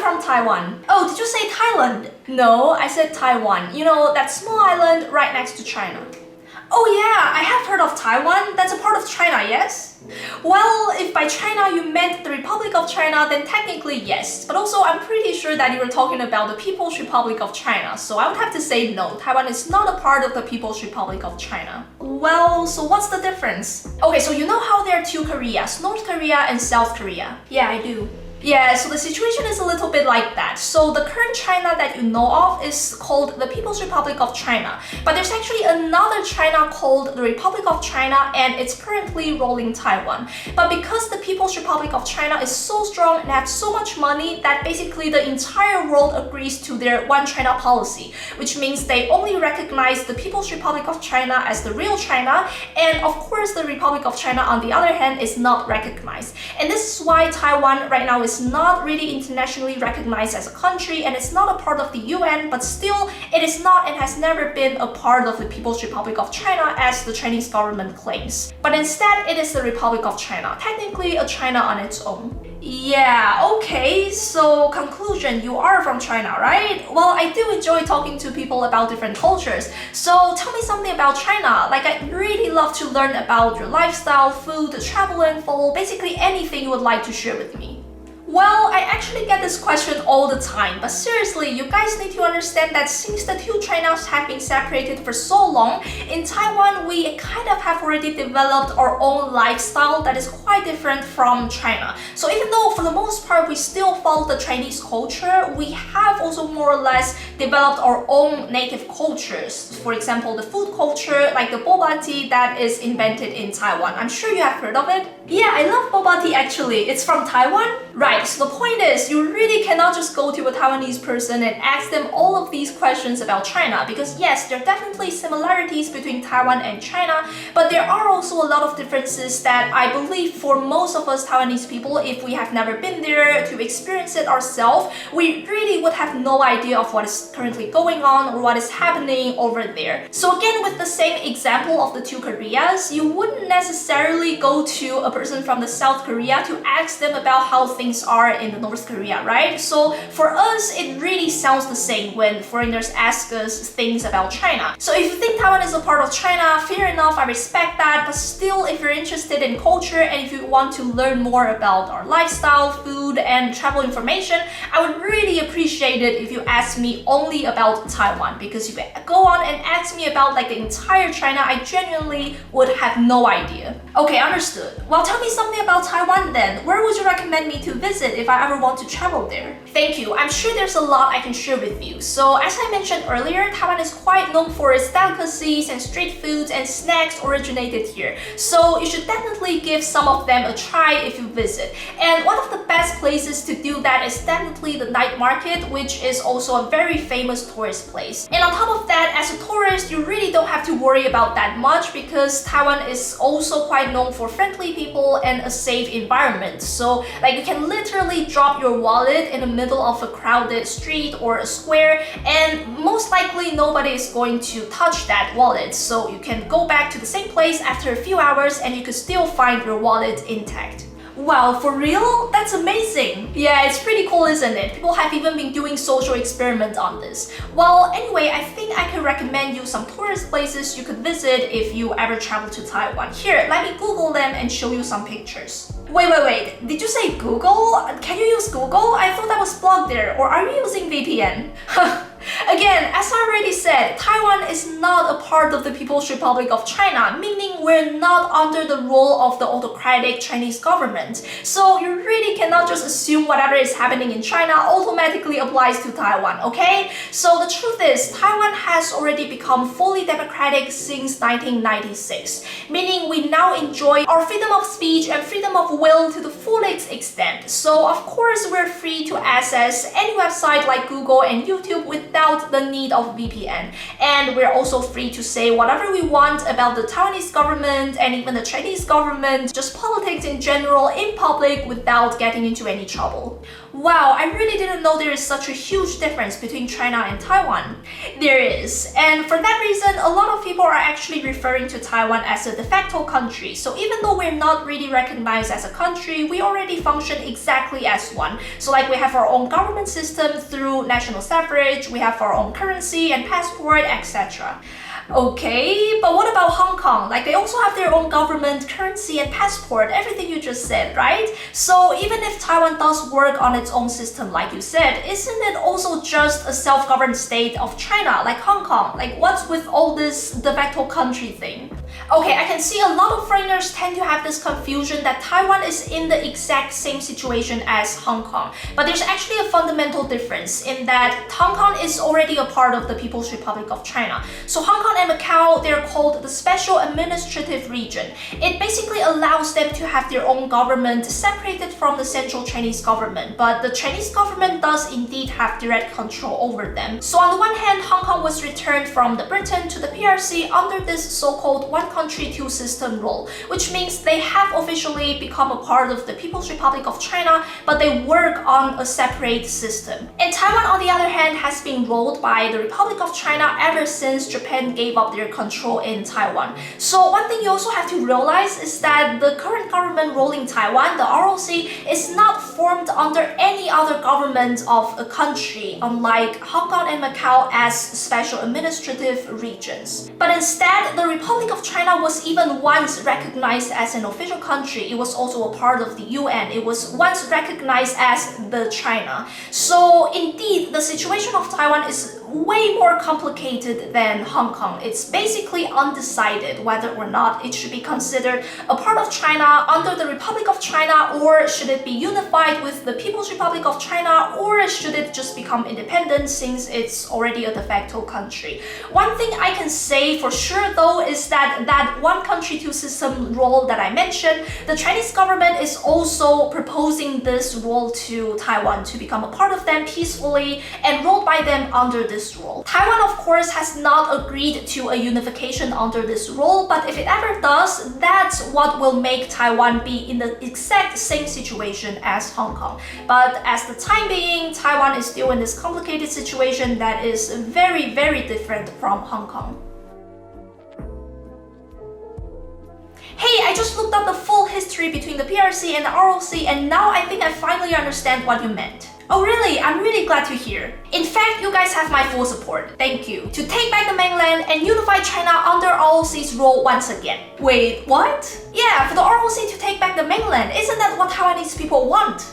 from Taiwan. Oh, did you say Thailand? No, I said Taiwan. You know, that small island right next to China. Oh yeah, I have heard of Taiwan. That's a part of China, yes? Well, if by China you meant the Republic of China, then technically yes. But also, I'm pretty sure that you were talking about the People's Republic of China. So I would have to say no, Taiwan is not a part of the People's Republic of China. Well, so what's the difference? Okay, so you know how there are two Koreas, North Korea and South Korea? Yeah, I do. Yeah, so the situation is a little bit like that. So the current China that you know of is called the People's Republic of China. But there's actually another China called the Republic of China, and it's currently ruling Taiwan. But because the People's Republic of China is so strong and has so much money that basically the entire world agrees to their One China policy, which means they only recognize the People's Republic of China as the real China, and of course the Republic of China on the other hand is not recognized. And this is why Taiwan right now is not really internationally recognized as a country, and it's not a part of the UN, but still it is not and has never been a part of the People's Republic of China as the Chinese government claims. But instead it is the Republic of China, technically a China on its own. Yeah, okay, so conclusion, you are from China, right? Well, I do enjoy talking to people about different cultures, so tell me something about China. Like, I'd really love to learn about your lifestyle, food, travel info, basically anything you would like to share with me. Well, I actually get this question all the time, but seriously, you guys need to understand that since the two Chinas have been separated for so long, in Taiwan we kind of have already developed our own lifestyle that is quite different from China. So even though for the most part we still follow the Chinese culture, we have also more or less developed our own native cultures. For example, the food culture, like the boba tea that is invented in Taiwan. I'm sure you have heard of it. Yeah, I love boba tea actually. It's from Taiwan? Right. So the point is, you really cannot just go to a Taiwanese person and ask them all of these questions about China, because yes, there are definitely similarities between Taiwan and China, but there are also a lot of differences that I believe for most of us Taiwanese people, if we have never been there to experience it ourselves, we really would have no idea of what is currently going on or what is happening over there. So again, with the same example of the two Koreas, you wouldn't necessarily go to a person from the South Korea to ask them about how things are in the North Korea, right? So for us, it really sounds the same when foreigners ask us things about China. So if you think Taiwan is a part of China, fair enough, I respect that, but still, if you're interested in culture and if you want to learn more about our lifestyle, food, and travel information, I would really appreciate it if you ask me only about Taiwan, because if you go on and ask me about like the entire China, I genuinely would have no idea. Okay, understood. Well, tell me something about Taiwan then. Where would you recommend me to visit if I ever want to travel there? Thank you. I'm sure there's a lot I can share with you. So as I mentioned earlier, Taiwan is quite known for its delicacies and street foods and snacks originated here. So you should definitely give some of them a try if you visit. And one of the best places to do that is definitely the night market, which is also a very famous tourist place. And on top of that, as a tourist, you really don't have to worry about that much because Taiwan is also quite known for friendly people and a safe environment. So like you can literally drop your wallet in the middle of a crowded street or a square, and most likely nobody is going to touch that wallet. So you can go back to the same place after a few hours and you could still find your wallet intact. Wow, for real? That's amazing! Yeah, it's pretty cool, isn't it? People have even been doing social experiments on this. Well, anyway, I think I can recommend you some tourist places you could visit if you ever travel to Taiwan. Here, let me Google them and show you some pictures. Wait, did you say Google? Can you use Google? I thought that was blocked there, or are you using VPN? Again, as I already said, Taiwan is not a part of the People's Republic of China, meaning we're not under the rule of the autocratic Chinese government. So you really cannot just assume whatever is happening in China automatically applies to Taiwan, okay? So the truth is, Taiwan has already become fully democratic since 1996, meaning we now enjoy our freedom of speech and freedom of will to the fullest extent. So of course, we're free to access any website like Google and YouTube without the need of VPN. And we're also free to say whatever we want about the Taiwanese government and even the Chinese government, just politics in general in public without getting into any trouble. Wow, I really didn't know there is such a huge difference between China and Taiwan. There is, and for that reason, a lot of people are actually referring to Taiwan as a de facto country. So even though we're not really recognized as a country, we already function exactly as one. So like we have our own government system through national suffrage, we have our own currency and passport, etc. Okay, but what about Hong Kong? Like they also have their own government, currency, and passport, everything you just said, right? So even if Taiwan does work on its own system, like you said, isn't it also just a self-governed state of China, like Hong Kong? Like what's with all this de facto country thing? Okay, I can see a lot of foreigners tend to have this confusion that Taiwan is in the exact same situation as Hong Kong. But there's actually a fundamental difference in that Hong Kong is already a part of the People's Republic of China. So Hong Kong and Macau, they're called the Special Administrative Region. It basically allows them to have their own government separated from the central Chinese government. But the Chinese government does indeed have direct control over them. So on the one hand, Hong Kong was returned from the Britain to the PRC under this so-called one country, two system rule, which means they have officially become a part of the People's Republic of China, but they work on a separate system. And Taiwan, on the other hand, has been ruled by the Republic of China ever since Japan gave up their control in Taiwan. So one thing you also have to realize is that the current government ruling Taiwan, the ROC, is not formed under any other government of a country, unlike Hong Kong and Macau as special administrative regions. But instead, the Republic of China was even once recognized as an official country. It was also a part of the UN. It was once recognized as the China. So indeed, the situation of Taiwan is way more complicated than Hong Kong. It's basically undecided whether or not it should be considered a part of China under the Republic of China, or should it be unified with the People's Republic of China, or should it just become independent since it's already a de facto country. One thing I can say for sure though is that one country, two system rule that I mentioned, the Chinese government is also proposing this rule to Taiwan to become a part of them peacefully and ruled by them under this rule. Taiwan, of course, has not agreed to a unification under this rule, but if it ever does, that's what will make Taiwan be in the exact same situation as Hong Kong. But as the time being, Taiwan is still in this complicated situation that is very, very different from Hong Kong. Hey, I just looked up the full history between the PRC and the ROC, and now I think I finally understand what you meant. Oh really? I'm really glad to hear. In fact, you guys have my full support. Thank you. To take back the mainland and unify China under ROC's rule once again. Wait, what? Yeah, for the ROC to take back the mainland. Isn't that what Taiwanese people want?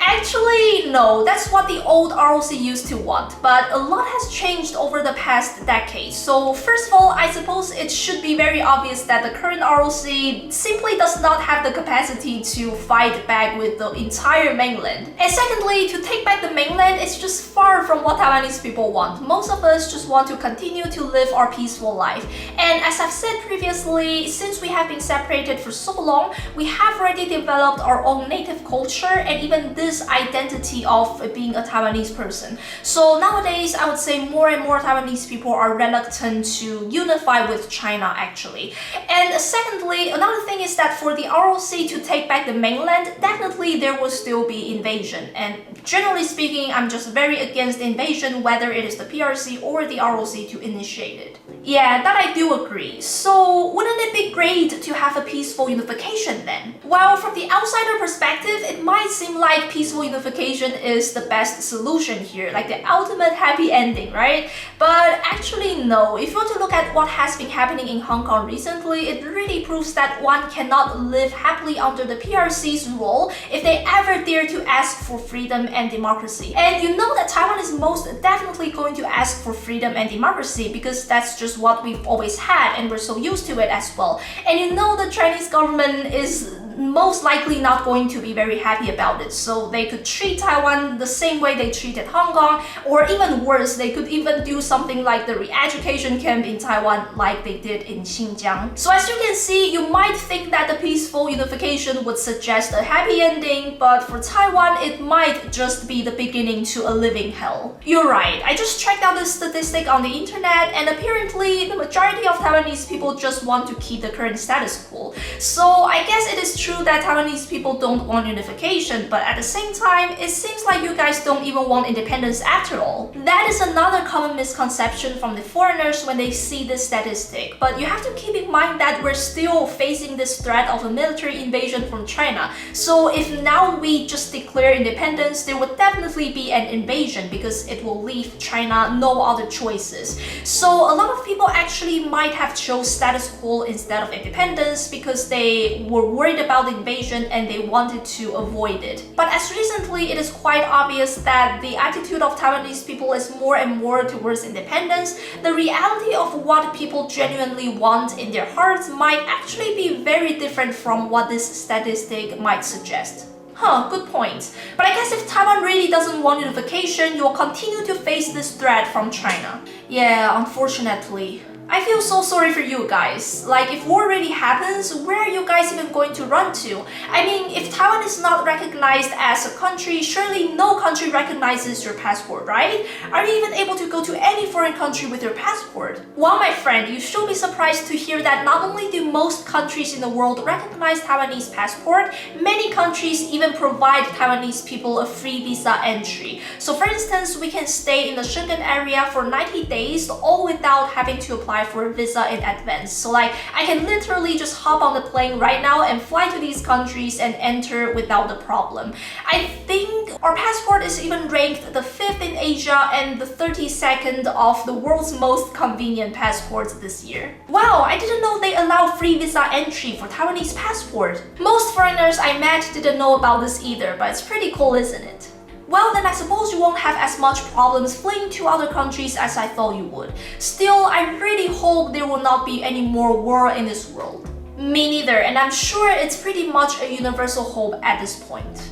Actually, no, that's what the old ROC used to want, but a lot has changed over the past decade. So first of all, I suppose it should be very obvious that the current ROC simply does not have the capacity to fight back with the entire mainland. And secondly, to take back the mainland is just far from what Taiwanese people want. Most of us just want to continue to live our peaceful life. And as I've said previously, since we have been separated for so long, we have already developed our own native culture and even this identity of being a Taiwanese person. So nowadays, I would say more and more Taiwanese people are reluctant to unify with China actually. And secondly, another thing is that for the ROC to take back the mainland, definitely there will still be invasion. And generally speaking, I'm just very against invasion, whether it is the PRC or the ROC to initiate it. Yeah, that I do agree. So wouldn't it be great to have a peaceful unification then? Well, from the outsider perspective, it might seem like peaceful unification is the best solution here, like the ultimate happy ending, right? But actually no. If you want to look at what has been happening in Hong Kong recently, it really proves that one cannot live happily under the PRC's rule if they ever dare to ask for freedom and democracy. And you know that Taiwan is most definitely going to ask for freedom and democracy because that's just what we've always had and we're so used to it as well. And you know the Chinese government is most likely not going to be very happy about it. So they could treat Taiwan the same way they treated Hong Kong, or even worse, they could even do something like the re-education camp in Taiwan like they did in Xinjiang. So as you can see, you might think that the peaceful peaceful unification would suggest a happy ending, but for Taiwan, it might just be the beginning to a living hell. You're right, I just checked out this statistic on the internet, and apparently the majority of Taiwanese people just want to keep the current status quo. So I guess it is true that Taiwanese people don't want unification, but at the same time, it seems like you guys don't even want independence after all. That is another common misconception from the foreigners when they see this statistic, but you have to keep in mind that we're still facing this threat of a military invasion from China. So if now we just declare independence, there would definitely be an invasion because it will leave China no other choices. So a lot of people actually might have chose status quo instead of independence because they were worried about the invasion and they wanted to avoid it. But as recently, it is quite obvious that the attitude of Taiwanese people is more and more towards independence. The reality of what people genuinely want in their hearts might actually be very different from what this statistic might suggest. Huh, good point. But I guess if Taiwan really doesn't want unification, you will continue to face this threat from China. Yeah, unfortunately. I feel so sorry for you guys. Like, if war really happens, where are you guys even going to run to? I mean, if Taiwan is not recognized as a country, surely no country recognizes your passport, right? Are you even able to go to any foreign country with your passport? Well, my friend, you should be surprised to hear that not only do most countries in the world recognize Taiwanese passport, many countries even provide Taiwanese people a free visa entry. So for instance, we can stay in the Schengen area for 90 days, all without having to apply for a visa in advance. So like, I can literally just hop on the plane right now and fly to these countries and enter without the problem. I think our passport is even ranked the 5th in Asia and the 32nd of the world's most convenient passports this year. Wow, I didn't know they allow free visa entry for Taiwanese passport. Most foreigners I met didn't know about this either, but it's pretty cool, isn't it? Well, then I suppose you won't have as much problems fleeing to other countries as I thought you would. Still, I really hope there will not be any more war in this world. Me neither, and I'm sure it's pretty much a universal hope at this point.